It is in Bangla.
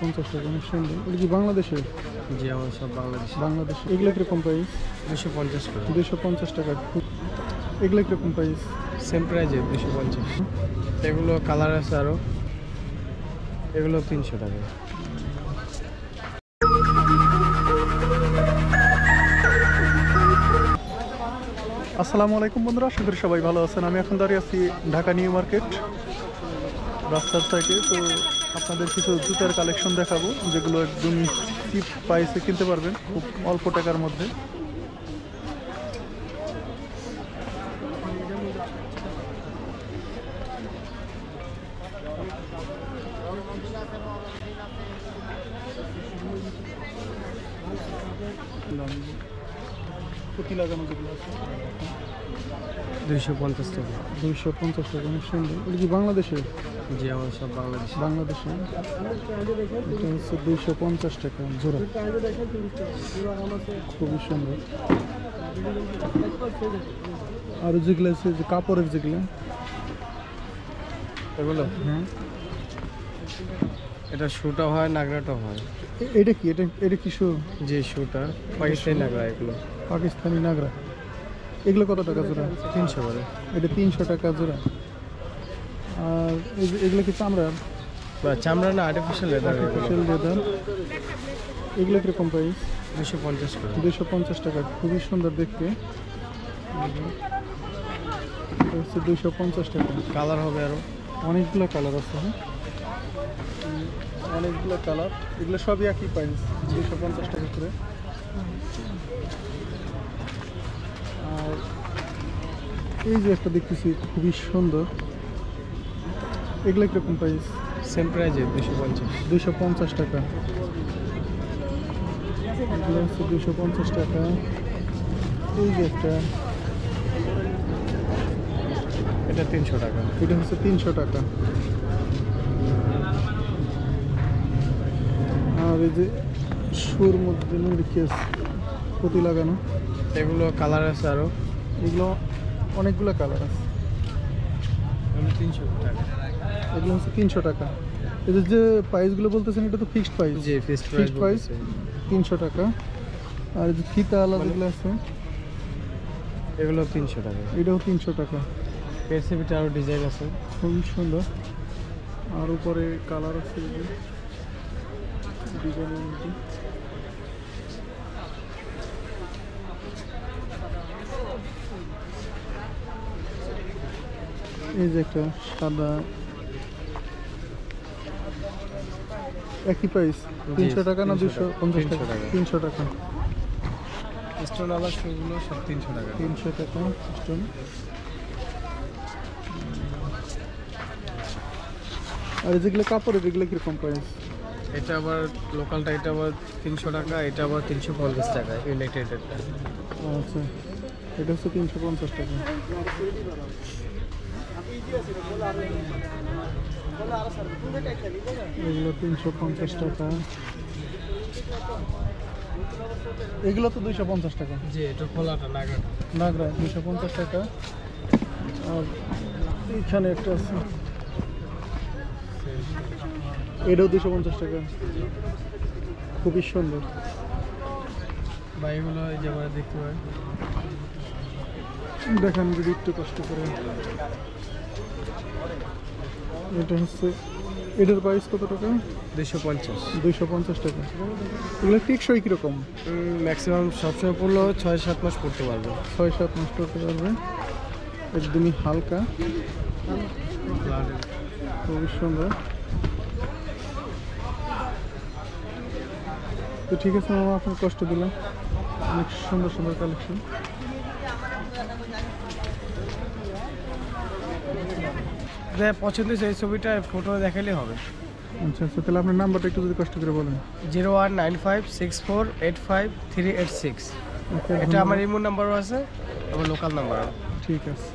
250 টাকা, অনেক সুন্দর। এটা কি বাংলাদেশের? জি, আমার সব বাংলাদেশ। এগুলো কিরকম প্রাইস? 250 করে। 250 টাকা। এগুলো কিরকম প্রাইস? সেম প্রাইজে 250। এগুলো কালার আছে আরও, এগুলো 300 টাকা। আসসালামু আলাইকুম বন্ধুরা, আশা করি সবাই ভালো আছেন। আমি এখন দাঁড়িয়ে আছি ঢাকা নিউ মার্কেট রাস্তার সাইডে। তো আপনাদের কিছু জুতার কালেকশন দেখাবো, যেগুলো একদম চিপ প্রাইসে কিনতে পারবেন খুব অল্প টাকার মধ্যে। পুঁতি লাগানো যেগুলো আছে 250 টাকা। 250 টাকা, অনেক সুন্দর। এটা কি বাংলাদেশের? জি, আমার সব বাংলাদেশে। এটা হচ্ছে 250 টাকা জোড়া, খুবই সুন্দর। আর যেগুলো আছে যে কাপড়ের যেগুলো, এগুলো হ্যাঁ, এটা শুটা হয়, নাগরাটাও হয়। এটা কি? এটা কি শু? যে শুটা পাকিস্তানি নাগরা, এগুলো পাকিস্তানি নাগরা। এগুলো কত টাকা জোড়া? 300 করে। এটা 300 টাকা জোড়া। আর এগুলো কি চামড়ার? চামড়া না, আর্টিফিশিয়াল লেদার। Artificial leather. এগুলো কিরকম প্রাইস? 250 করে। 250 টাকা, খুবই সুন্দর দেখতে। এটা হচ্ছে 250 টাকা। কালার হবে আরও, অনেকগুলো কালার আছে, হ্যাঁ, অনেকগুলো কালার। এগুলো সবই একই প্রাইস, 250 টাকা করে। আর এই যে একটা দেখতেছি খুবই সুন্দর, এগুলো কিরকম প্রাইস? সেম প্রাইজে 250। 250 টাকা। এগুলো হচ্ছে 250 টাকা। এই যে একটা, এটা 300 টাকা। এটা হচ্ছে 300 টাকা। আর এই যে সুর মধ্যে কেস পুঁতি লাগানো, এগুলো কালার আছে আরও, এগুলো অনেকগুলো কালার আছে। এগুলো 300 টাকা। এগুলো হচ্ছে 300 টাকা। এদের যে প্রাইসগুলো বলতেছেন এটা তো ফিক্সড প্রাইস? জি, ফিক্সড প্রাইস 300 টাকা। আর এই যে ফিতা আলা যেগুলো আছে, এগুলো 300 টাকা। এটাও 300 টাকা। পেসিভিটা আরও ডিজাইন আছে, খুবই সুন্দর। আর উপরে কালার আছে ডিজাইনের মধ্যে। এই যে একটা সাদা, একই প্রাইস 300 টাকা না 250 টাকা? 300 টাকা। স্টোন আলা শুগুলো সব 300 টাকা। 300 টাকা স্টোন। আর যেগুলো কাপড়ের, এগুলো কিরকম প্রাইস? এটা আবার লোকালটা, এটা আবার 300 টাকা, এটা আবার 350 টাকা ইউনাইটেডেরটা। আচ্ছা, এটা হচ্ছে 350 টাকা। এগুলো 350 টাকা। এগুলো তো 250 টাকা। জি, এটা খোলাটা নাগরাটা। নাগরা 250 টাকা। আর এখানে একটা আছে, এটাও 250 টাকা, খুবই সুন্দর। বা এগুলো এই যে আমরা দেখতে পাই, দেখান যদি একটু কষ্ট করে। এটা হচ্ছে, এটার প্রাইস কত টাকা? 250। 250 টাকা। এগুলো টিকসই কীরকম? ম্যাক্সিমাম সবসময় পড়লেও 6-7 মাস পড়তে পারবে। 6-7 মাস পড়তে পারবে, একদমই হালকা, খুবই সুন্দর। তো ঠিক আছে মামা, আপনার কষ্ট দিলাম। অনেক সুন্দর সুন্দর কালেকশন। পছন্দ সেই ছবিটা ফটো দেখালে হবে। আচ্ছা আচ্ছা, তাহলে আপনার নাম্বারটা একটু যদি কষ্ট করে বলেন। 019564853886। এটা আমার ইমো নাম্বারও আছে, আমার লোকাল নাম্বারও। ঠিক আছে।